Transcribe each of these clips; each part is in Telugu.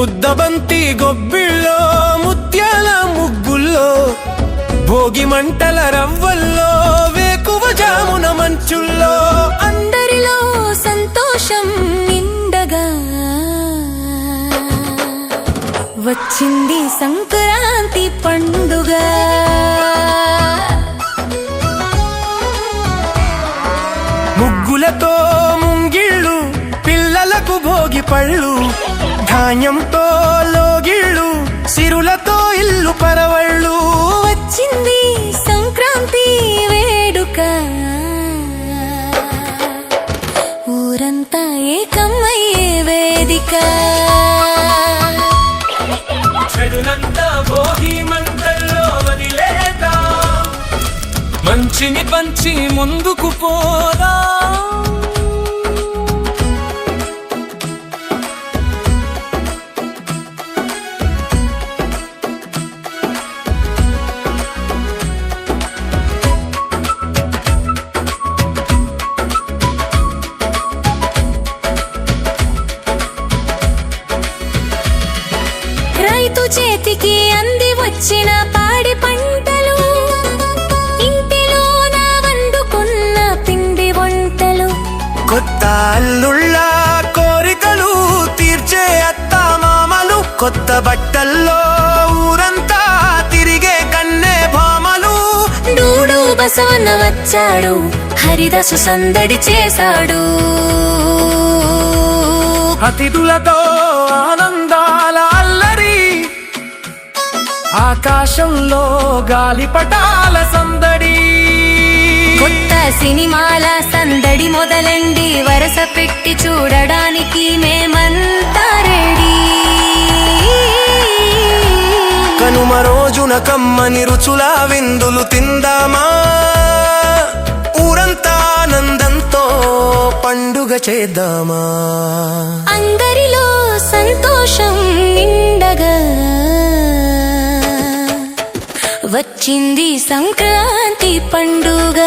ముద్దబంతి గొబ్బిళ్ళో ముత్యాల ముగ్గుల్లో భోగి మంటల రవ్వల్లో వేకువ జామున మంచుల్లో అందరిలో సంతోషం నిండగా వచ్చింది సంక్రాంతి పండుగ. ముగ్గులతో ముంగిళ్ళు పిల్లలకు భోగి పళ్ళు ధాన్యంతో లోగిళ్ళు సిరులతో ఇల్లు పరవళ్ళు వచ్చింది సంక్రాంతి వేడుక ఊరంతా ఏకమయ్యే వేదిక. చెడునంతా భోగి మంటల్లో వదిలేదా మంచిని పంచి ముందుకు పోదా. రైతు చేతికి అంది వచ్చిన పాడి పంటలు ఇంటిలోన వండుకున్న పిండి వంటలు కొత్త అల్లుళ్ళ కోరికలు తీర్చే అత్త మామలు కొత్త బట్టల్లో ఊరంతా తిరిగే కన్నే భామలు. డూడు బసవన్న వచ్చాడు హరిదాసు సందడి చేశాడు అతిథులతో ఆనందాల అల్లరి ఆకాశంలో గాలిపటాల సందడి. కొత్త సినిమాల సందడి మొదలండి వరస పెట్టి చూడడానికి మేమంతా రెడీ. కనుమ రోజున కమ్మని రుచుల విందులు తిందామా ఊరంతా ఆనందంతో పండుగ చేద్దామా. అందరిలో సంతోషం నిండగా వచ్చింది సంక్రాంతి పండుగ.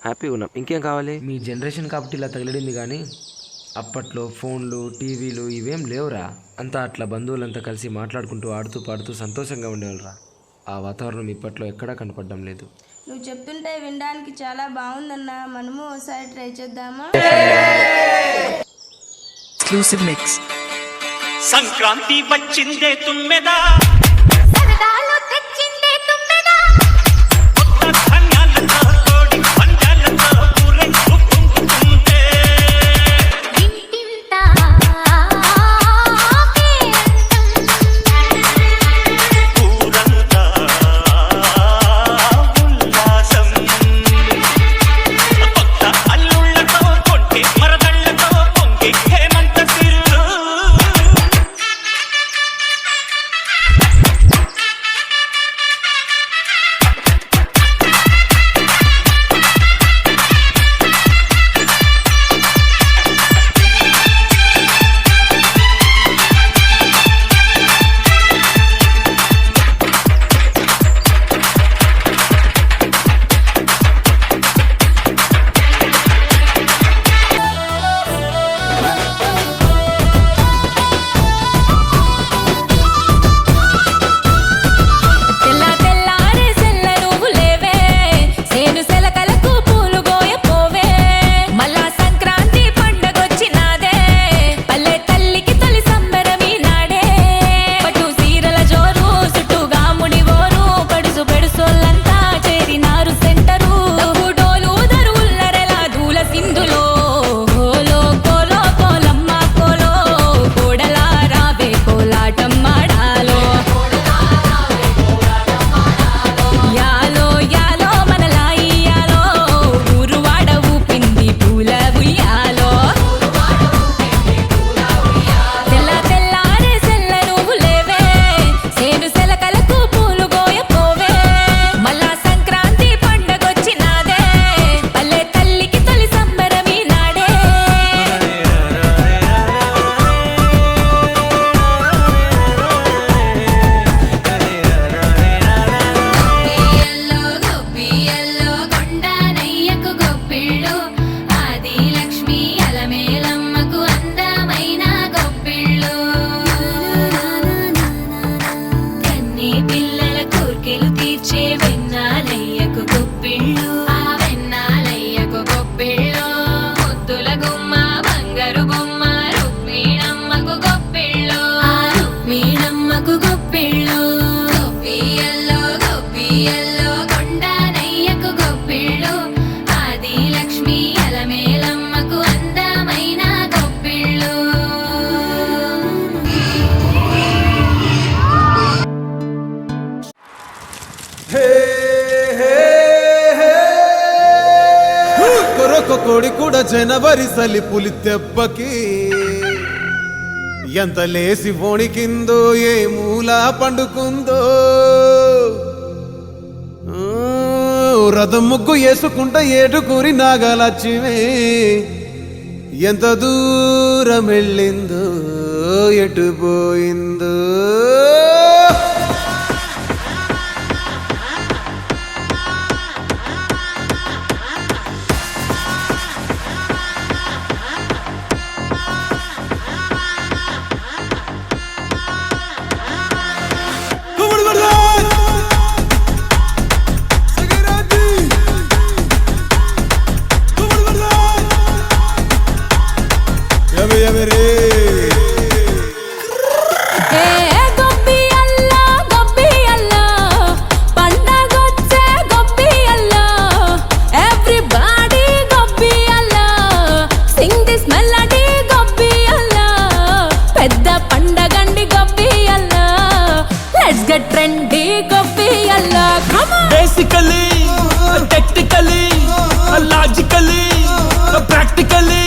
హ్యాపీగా ఉన్నాం. ఇంకేం కావాలి? మీ జనరేషన్ కాబట్టి ఇలా తగిలింది కానీ అప్పట్లో ఫోన్లు టీవీలు ఇవేం లేవురా. అంతా అట్లా బంధువులంతా కలిసి మాట్లాడుకుంటూ ఆడుతూ పాడుతూ సంతోషంగా ఉండేవాళ్ళరా. ఆ వాతావరణం ఇప్పట్లో ఎక్కడా కనపడడం లేదు. నువ్వు చెప్తుంటే వినడానికి చాలా బాగుందన్న, మనము ఒకసారి ట్రై చేద్దామా? Exclusive mix. సంక్రాంతి వచ్చిందే తుమ్మెదా, సరదాలు తెచ్చిందే తుమ్మెదా, కొత్త ధాన్యాలతో కోడి పందాలతో ఊరేగు పొంగుతుంటే, ఇంటింతా ఊరంతా ఉల్లాసం. కొత్త అల్లుళ్ళతో కొంటే మరదళ్ళతో పొంగే హేమంత సిరులు. తెల్ల తెల్లారే సెల్ల నువ్వు లేవే, సేను సెలకలకు పూలు గోయపోవే, మళ్ళా సంక్రాంతి పండగొచ్చినాదే, పల్లె తల్లికి తొలి సంబరమీ నాడే, పట్టు సీరల జోరు చుట్టూగా ముడి ఓరు, పడుసు పెడుసోళ్ళంతా చేరినారు సెంటరు, డప్పు డోలు దరువుల్లరెలా దూల సింధులో, కోలో కోలో కోలమ్మ కోలో, కోడలా రావే కోలాటం మాడాలో, యాలో యాలో మనలాయి యాలో, ఊరువాడ ఊపింది పూల ఉయ్యాలో, తెల్ల తెల్లారే సెల్ల నువ్వు లేవే, సేను సెలకలకు పూలు గోయపోవే, మళ్ళా సంక్రాంతి పండగొచ్చినాదే, పల్లె తల్లికి తొలి సంబరమీ నాడే. గొప్పియల్లో గొప్పియల్లో కొండానయ్యకు గొప్పిళ్ళు, ఆది లక్ష్మి అలమేలమ్మకు అందమైన గొప్పిళ్ళు, కన్ని పిల్లల కోర్కెలు తీర్చే వెన్నాలయ్యకు గొప్పిళ్ళు, ఆ వెన్నాలయ్యకు గొప్పిళ్ళు, ముద్దుల గుమ్మ బంగారు బొమ్మ రుక్మిణమ్మకు గొప్పిళ్ళు, ఆ రుక్మిణమ్మకు గొప్పిళ్ళు, గొప్పియల్లో గొప్పియల్లో కొండానయ్యకు గొప్పిళ్ళు, ఆది లక్ష్మి అలమేలమ్మకు అందమైన గొప్పిళ్ళు. కొరొక కోడి కూడా జనవరి సలి పులి దెబ్బకి ఎంత లేసి వణికిందో, ఏ మూల పండుకుందో, రథం ముగ్గు వేసుకుంటా ఏటుకూరి నాగలచ్చివే, ఎంత దూరం వెళ్ళిందో ఎటు పోయిందో. ఏ గొప్పియల్లో గొప్పియల్లో పండగొచ్చే గొప్పియల్లో, ఎవ్రీబడీ గొప్పియల్లో సింగ్ దిస్ మెలడీ గొప్పియల్లో, పెద్ద పండగండి గొప్పియల్లో, లెట్స్ గెట్ ట్రెండీ గొప్పియల్లో, come on. Basically technically logically practically,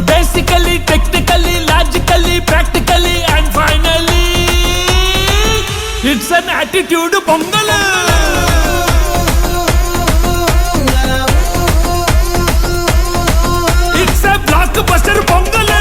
basically technically logically practically and finally it's an attitude Pongal. It's a blockbuster Pongal.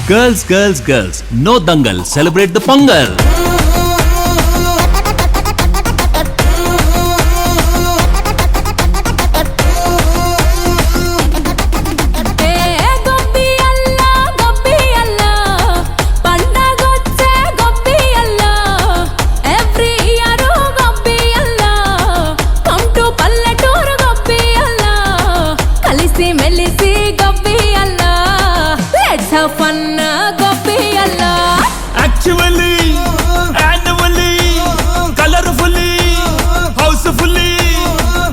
Girls, girls, girls, no dangal, celebrate the Pongal. Actually, annually, colorfully, housefully.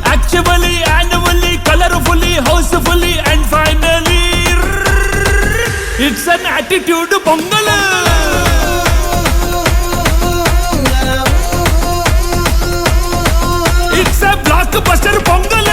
Actually, annually, colorfully, housefully, and finally, it's an attitude Pongal. It's a blockbuster Pongal.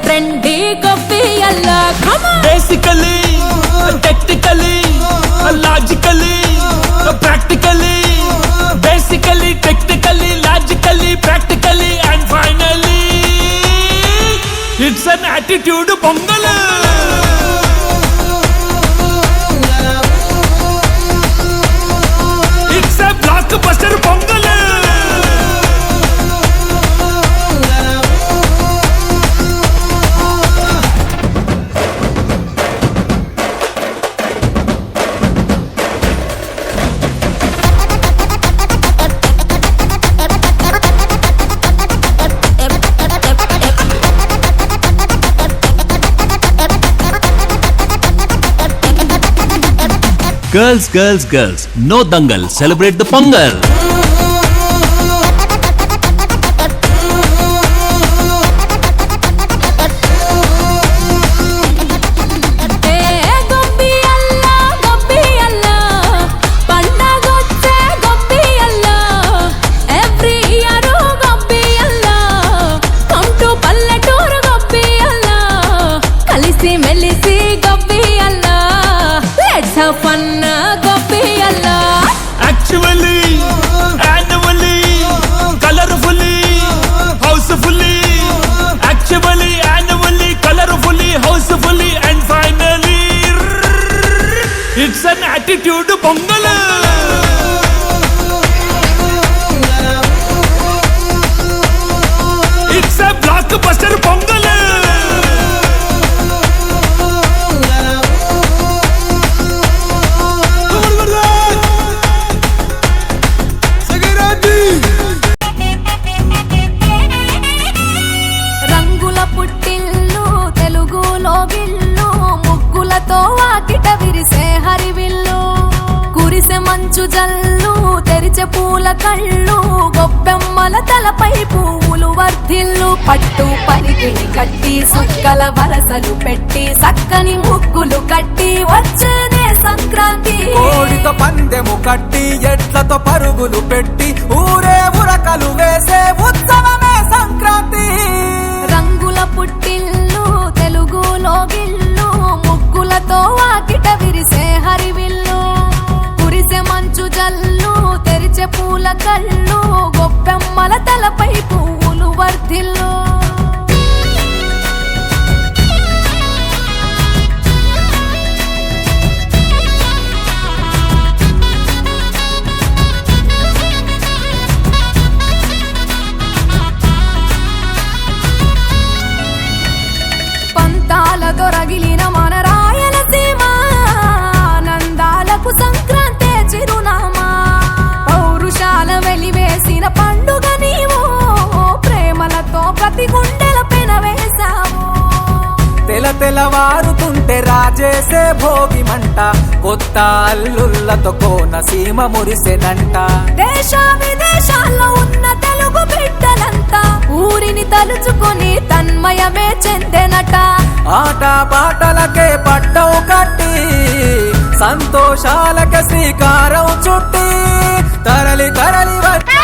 trendy gobbiyalla, come on. Basically, technically, logically, practically. Basically, technically, logically, practically, and finally, it's an attitude Pongal. It's a blockbuster Pongal. Girls, girls, girls, no dangal, celebrate the Pongal. Fun gobbiyalla. Actually, annually, colorfully, housefully. Actually, annually, colorfully, housefully, and finally, it's an attitude Pongal. It's a blockbuster Pongal. మంచు జల్లు తెరిచే పూల కళ్ళు గొప్పెమ్మల తలపై పువ్వులు వర్ధిల్లు పట్టు పరిగిణి కట్టి సుక్కల వరసలు పెట్టి సక్కని ముగ్గులు కట్టి వచ్చేదే సంక్రాంతి కోడితో పందెము కట్టి ఎట్లతో పరుగులు పెట్టి ఊరే ఉరకలు వేసే ఉత్సవమే సంక్రాంతి రంగుల పుట్టిల్లు తెలుగులో గిల్లు ముగ్గులతో వాకిట విరిసే హరివిల్లు మంచు జల్లు తెరిచే పూల కళ్ళు గొప్పెమ్మల తలపై పువ్వులు వర్ధిల్లు పంతాల దొరగిలిన మన రాయలసీమ ఆనందాలకు సంక్రాంతి చిరునామా పౌరుషాల వెలివేసిన పండుగ నీవు తెల్లవారుతుంటే రాజేసే భోగి మంట కొత్త అల్లుళ్ళతో కోనసీమ మురిసెనంట. దేశ విదేశాల్లో ఉన్న తెలుగు బిడ్డలంతా ఊరిని తలుచుకొని తన్మయమే చెందెనట. ఆట పాటలకే పట్టం కట్టి సంతోషాలకే శ్రీకారం చుట్టి తరలి తరలి వచ్చి